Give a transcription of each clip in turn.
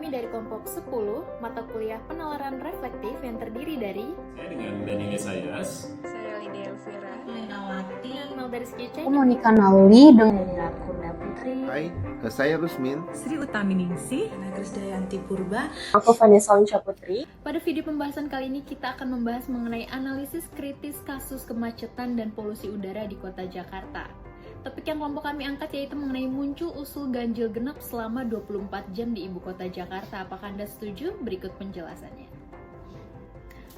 Kami dari kelompok 10, mata kuliah penalaran reflektif yang terdiri dari Saya dengan Dani Desayas. Saya Lydia Elvira. Lenawati, Melda Rizky Aku Monica Nauli dengan Kunda Putri. Hai, saya Rusmin. Sri Utaminingsih, Krisdayanti Purba. aku Vanessa Onsha Putri. Pada video pembahasan kali ini kita akan membahas mengenai analisis kritis kasus kemacetan dan polusi udara di kota Jakarta. Topik yang kelompok kami angkat yaitu mengenai muncul usul ganjil genap selama 24 jam di ibu kota Jakarta. Apakah Anda setuju? Berikut penjelasannya.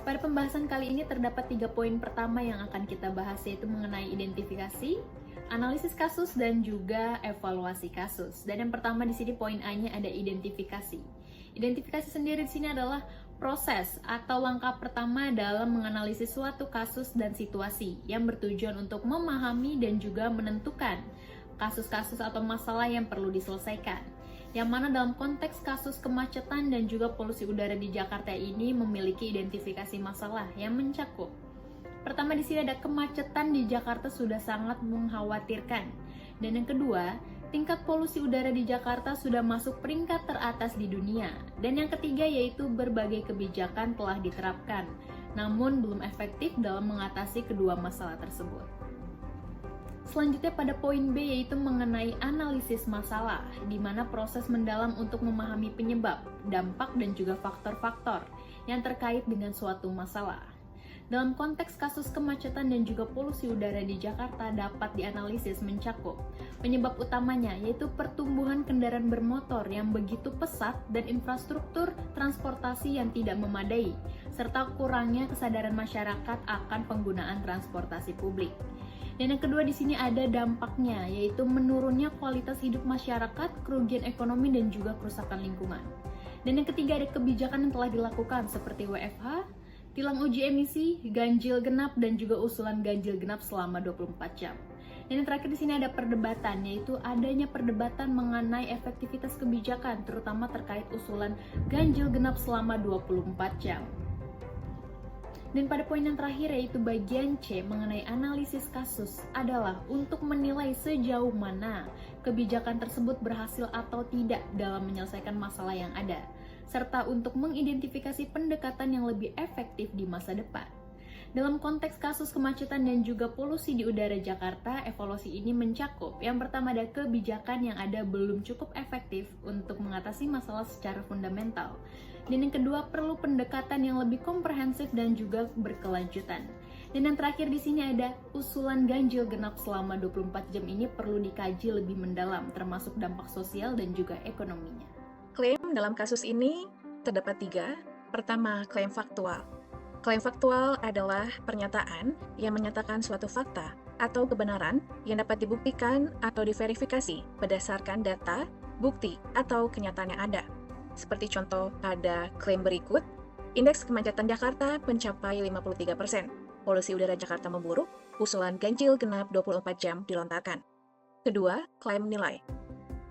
Pada pembahasan kali ini terdapat 3 poin pertama yang akan kita bahas, yaitu mengenai identifikasi, analisis kasus, dan juga evaluasi kasus. Dan yang pertama di sini poin A-nya ada identifikasi. Identifikasi sendiri di sini adalah proses atau langkah pertama dalam menganalisis suatu kasus dan situasi yang bertujuan untuk memahami dan juga menentukan kasus-kasus atau masalah yang perlu diselesaikan. Yang mana dalam konteks kasus kemacetan dan juga polusi udara di Jakarta ini memiliki identifikasi masalah yang mencakup. Pertama di sini ada kemacetan di Jakarta sudah sangat mengkhawatirkan. Dan yang kedua, tingkat polusi udara di Jakarta sudah masuk peringkat teratas di dunia. Dan yang ketiga yaitu berbagai kebijakan telah diterapkan, namun belum efektif dalam mengatasi kedua masalah tersebut. Selanjutnya pada poin B yaitu mengenai analisis masalah, di mana proses mendalam untuk memahami penyebab, dampak, dan juga faktor-faktor yang terkait dengan suatu masalah. Dalam konteks kasus kemacetan dan juga polusi udara di Jakarta dapat dianalisis mencakup penyebab utamanya yaitu pertumbuhan kendaraan bermotor yang begitu pesat dan infrastruktur transportasi yang tidak memadai, serta kurangnya kesadaran masyarakat akan penggunaan transportasi publik. Dan yang kedua di sini ada dampaknya, yaitu menurunnya kualitas hidup masyarakat, kerugian ekonomi, dan juga kerusakan lingkungan. Dan yang ketiga ada kebijakan yang telah dilakukan seperti WFH, tilang uji emisi, ganjil genap, dan juga usulan ganjil genap selama 24 jam. Dan yang terakhir di sini ada perdebatan, yaitu adanya perdebatan mengenai efektivitas kebijakan, terutama terkait usulan ganjil genap selama 24 jam. Dan pada poin yang terakhir yaitu bagian C mengenai analisis kasus adalah untuk menilai sejauh mana kebijakan tersebut berhasil atau tidak dalam menyelesaikan masalah yang ada, serta untuk mengidentifikasi pendekatan yang lebih efektif di masa depan. Dalam konteks kasus kemacetan dan juga polusi di udara Jakarta, evaluasi ini mencakup yang pertama ada kebijakan yang ada belum cukup efektif untuk mengatasi masalah secara fundamental. Dan yang kedua perlu pendekatan yang lebih komprehensif dan juga berkelanjutan. Dan yang terakhir di sini ada usulan ganjil genap selama 24 jam ini perlu dikaji lebih mendalam termasuk dampak sosial dan juga ekonominya. Klaim dalam kasus ini terdapat 3. Pertama, klaim faktual. Klaim faktual adalah pernyataan yang menyatakan suatu fakta atau kebenaran yang dapat dibuktikan atau diverifikasi berdasarkan data, bukti, atau kenyataan yang ada. Seperti contoh pada klaim berikut, indeks kemacetan Jakarta mencapai 53%, polusi udara Jakarta memburuk, usulan ganjil genap 24 jam dilontarkan. Kedua, klaim nilai.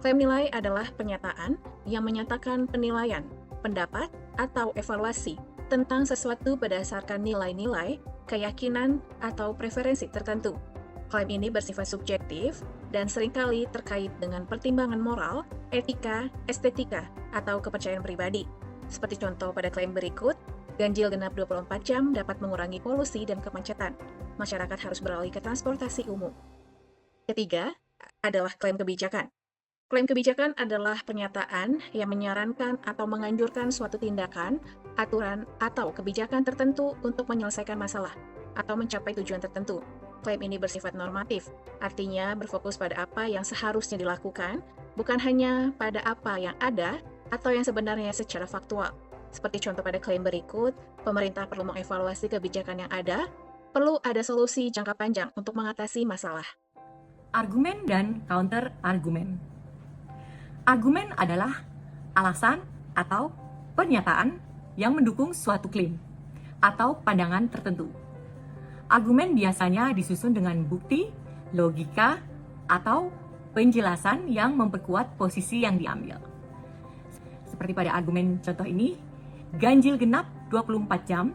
Klaim nilai adalah pernyataan yang menyatakan penilaian, pendapat, atau evaluasi tentang sesuatu berdasarkan nilai-nilai, keyakinan, atau preferensi tertentu. Klaim ini bersifat subjektif dan seringkali terkait dengan pertimbangan moral, etika, estetika, atau kepercayaan pribadi. Seperti contoh pada klaim berikut, ganjil genap 24 jam dapat mengurangi polusi dan kemacetan. Masyarakat harus beralih ke transportasi umum. Ketiga, adalah klaim kebijakan. Klaim kebijakan adalah pernyataan yang menyarankan atau menganjurkan suatu tindakan, aturan, atau kebijakan tertentu untuk menyelesaikan masalah atau mencapai tujuan tertentu. Klaim ini bersifat normatif, artinya berfokus pada apa yang seharusnya dilakukan, bukan hanya pada apa yang ada atau yang sebenarnya secara faktual. Seperti contoh pada klaim berikut, pemerintah perlu mengevaluasi kebijakan yang ada, perlu ada solusi jangka panjang untuk mengatasi masalah. argumen dan counter argumen. Argumen adalah alasan atau pernyataan yang mendukung suatu klaim atau pandangan tertentu. Argumen biasanya disusun dengan bukti, logika, atau penjelasan yang memperkuat posisi yang diambil. Seperti pada argumen contoh ini, ganjil genap 24 jam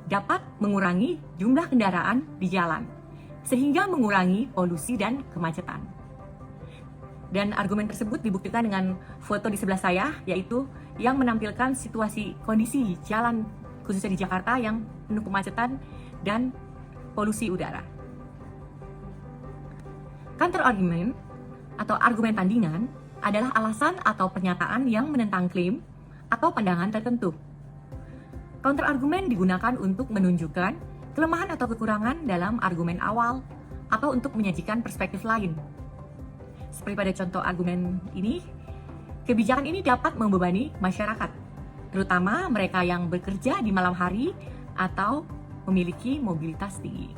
dapat mengurangi jumlah kendaraan di jalan, sehingga mengurangi polusi dan kemacetan. Dan argumen tersebut dibuktikan dengan foto di sebelah saya, yaitu yang menampilkan situasi kondisi jalan khususnya di Jakarta yang penuh kemacetan dan polusi udara. Counter argument atau argumen tandingan adalah alasan atau pernyataan yang menentang klaim atau pandangan tertentu. Counter argument digunakan untuk menunjukkan kelemahan atau kekurangan dalam argumen awal atau untuk menyajikan perspektif lain. Seperti pada contoh argumen ini, kebijakan ini dapat membebani masyarakat, terutama mereka yang bekerja di malam hari atau memiliki mobilitas tinggi.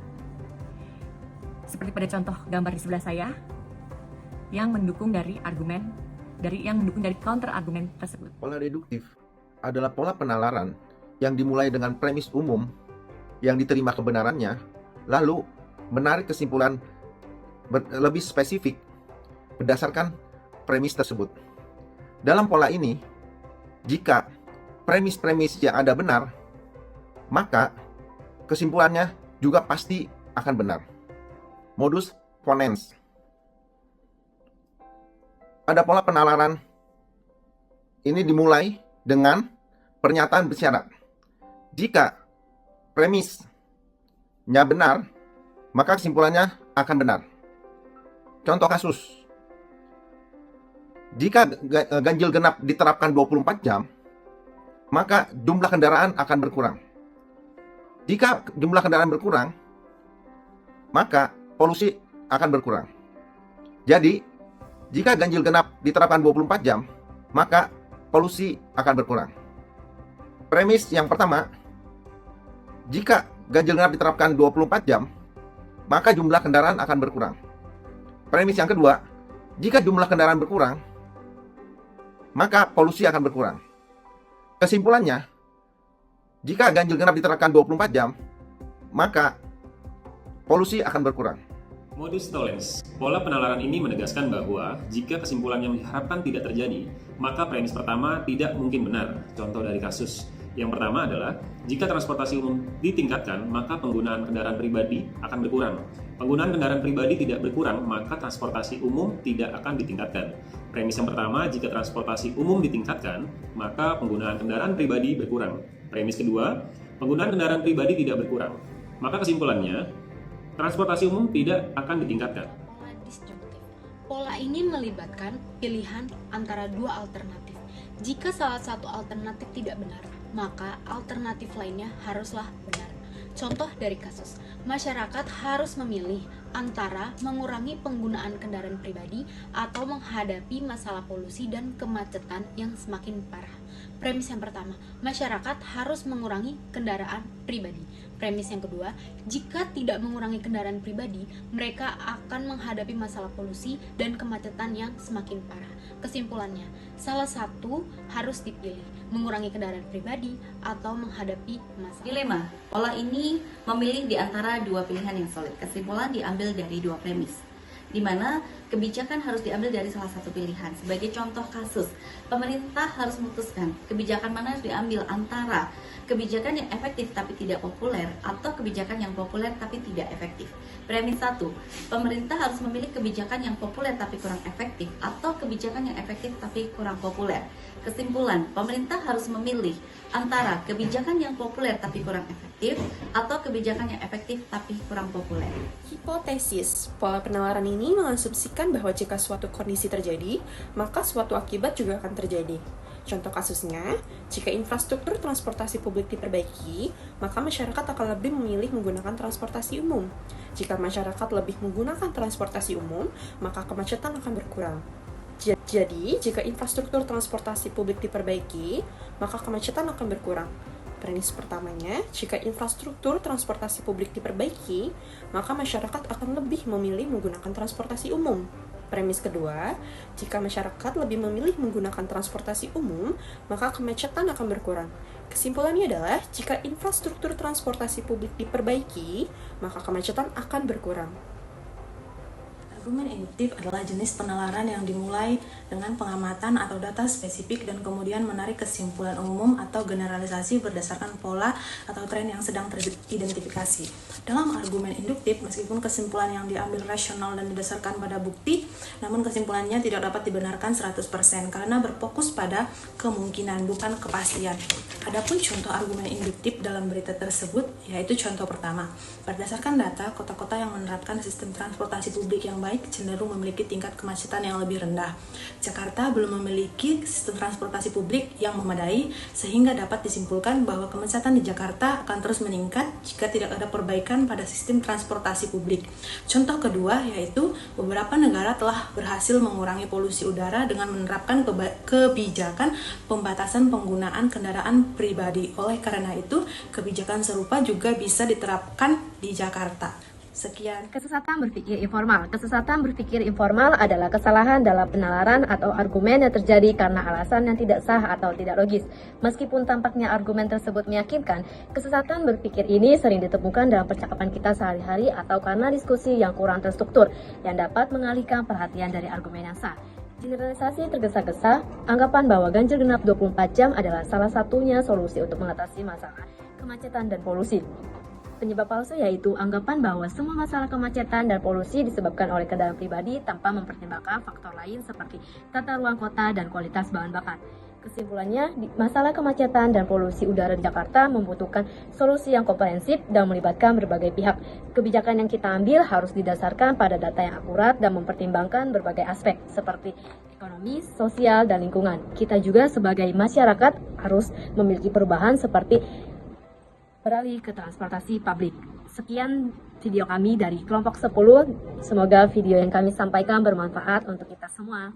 Seperti pada contoh gambar di sebelah saya, yang mendukung dari counter argumen tersebut. Pola deduktif adalah pola penalaran yang dimulai dengan premis umum yang diterima kebenarannya, lalu menarik kesimpulan lebih spesifik berdasarkan premis tersebut. Dalam pola ini, jika premis-premis yang ada benar, maka kesimpulannya juga pasti akan benar. Modus ponens. Pada pola penalaran ini dimulai dengan pernyataan bersyarat. Jika premisnya benar, maka kesimpulannya akan benar. Contoh kasus. Jika ganjil genap diterapkan 24 jam, maka jumlah kendaraan akan berkurang. Jika jumlah kendaraan berkurang, maka polusi akan berkurang. Jadi, jika ganjil genap diterapkan 24 jam, maka polusi akan berkurang. Premis yang pertama, jika ganjil genap diterapkan 24 jam, maka jumlah kendaraan akan berkurang. Premis yang kedua, jika jumlah kendaraan berkurang, maka polusi akan berkurang. Kesimpulannya, jika ganjil genap diterapkan 24 jam, maka polusi akan berkurang. Modus tollens. Pola penalaran ini menegaskan bahwa jika kesimpulan yang diharapkan tidak terjadi, maka premis pertama tidak mungkin benar. Contoh dari kasus yang pertama adalah, jika transportasi umum ditingkatkan, maka penggunaan kendaraan pribadi akan berkurang. Penggunaan kendaraan pribadi tidak berkurang, maka transportasi umum tidak akan ditingkatkan. Premis yang pertama, jika transportasi umum ditingkatkan, maka penggunaan kendaraan pribadi berkurang. Premis kedua, penggunaan kendaraan pribadi tidak berkurang. Maka kesimpulannya, transportasi umum tidak akan ditingkatkan. Pola disjunktif. Pola ini melibatkan pilihan antara dua alternatif. Jika salah satu alternatif tidak benar, maka alternatif lainnya haruslah benar. Contoh dari kasus, masyarakat harus memilih antara mengurangi penggunaan kendaraan pribadi atau menghadapi masalah polusi dan kemacetan yang semakin parah. Premis yang pertama, masyarakat harus mengurangi kendaraan pribadi. Premis yang kedua, jika tidak mengurangi kendaraan pribadi, mereka akan menghadapi masalah polusi dan kemacetan yang semakin parah. Kesimpulannya, salah satu harus dipilih, mengurangi kendaraan pribadi atau menghadapi masalah. Dilema, pola ini memilih di antara dua pilihan yang solid. Kesimpulan diambil dari dua premis, di mana kebijakan harus diambil dari salah satu pilihan. Sebagai contoh kasus, pemerintah harus memutuskan kebijakan mana harus diambil antara kebijakan yang efektif tapi tidak populer atau kebijakan yang populer tapi tidak efektif. Premis 1, pemerintah harus memilih kebijakan yang populer tapi kurang efektif atau kebijakan yang efektif tapi kurang populer. Kesimpulan, pemerintah harus memilih antara kebijakan yang populer tapi kurang efektif atau kebijakan yang efektif tapi kurang populer. Hipotesis, pola penalaran ini mengasumsikan bahwa jika suatu kondisi terjadi, maka suatu akibat juga akan terjadi. Contoh kasusnya, jika infrastruktur transportasi publik diperbaiki, maka masyarakat akan lebih memilih menggunakan transportasi umum. Jika masyarakat lebih menggunakan transportasi umum, maka kemacetan akan berkurang. Jadi, jika infrastruktur transportasi publik diperbaiki, maka kemacetan akan berkurang. Premis pertamanya, jika infrastruktur transportasi publik diperbaiki, maka masyarakat akan lebih memilih menggunakan transportasi umum. Premis kedua, jika masyarakat lebih memilih menggunakan transportasi umum, maka kemacetan akan berkurang. Kesimpulannya adalah, jika infrastruktur transportasi publik diperbaiki, maka kemacetan akan berkurang. Argumen induktif adalah jenis penalaran yang dimulai dengan pengamatan atau data spesifik dan kemudian menarik kesimpulan umum atau generalisasi berdasarkan pola atau tren yang sedang teridentifikasi. Dalam argumen induktif, meskipun kesimpulan yang diambil rasional dan didasarkan pada bukti, namun kesimpulannya tidak dapat dibenarkan 100% karena berfokus pada kemungkinan, bukan kepastian. Adapun contoh argumen induktif dalam berita tersebut, yaitu contoh pertama. Berdasarkan data, kota-kota yang menerapkan sistem transportasi publik yang baik cenderung memiliki tingkat kemacetan yang lebih rendah. Jakarta belum memiliki sistem transportasi publik yang memadai, sehingga dapat disimpulkan bahwa kemacetan di Jakarta akan terus meningkat jika tidak ada perbaikan pada sistem transportasi publik. Contoh kedua yaitu beberapa negara telah berhasil mengurangi polusi udara dengan menerapkan kebijakan pembatasan penggunaan kendaraan pribadi. Oleh karena itu, kebijakan serupa juga bisa diterapkan di Jakarta. Sekian. Kesesatan berpikir informal. Kesesatan berpikir informal adalah kesalahan dalam penalaran atau argumen yang terjadi karena alasan yang tidak sah atau tidak logis. Meskipun tampaknya argumen tersebut meyakinkan, kesesatan berpikir ini sering ditemukan dalam percakapan kita sehari-hari atau karena diskusi yang kurang terstruktur, yang dapat mengalihkan perhatian dari argumen yang sah. Generalisasi tergesa-gesa, anggapan bahwa ganjil genap 24 jam adalah salah satunya solusi untuk mengatasi masalah kemacetan dan polusi. Penyebab palsu yaitu anggapan bahwa semua masalah kemacetan dan polusi disebabkan oleh kendaraan pribadi tanpa mempertimbangkan faktor lain seperti tata ruang kota dan kualitas bahan bakar. Kesimpulannya, masalah kemacetan dan polusi udara di Jakarta membutuhkan solusi yang komprehensif dan melibatkan berbagai pihak. Kebijakan yang kita ambil harus didasarkan pada data yang akurat dan mempertimbangkan berbagai aspek seperti ekonomi, sosial, dan lingkungan. Kita juga sebagai masyarakat harus memiliki perubahan seperti beralih ke transportasi publik. Sekian video kami dari kelompok 10. Semoga video yang kami sampaikan bermanfaat untuk kita semua.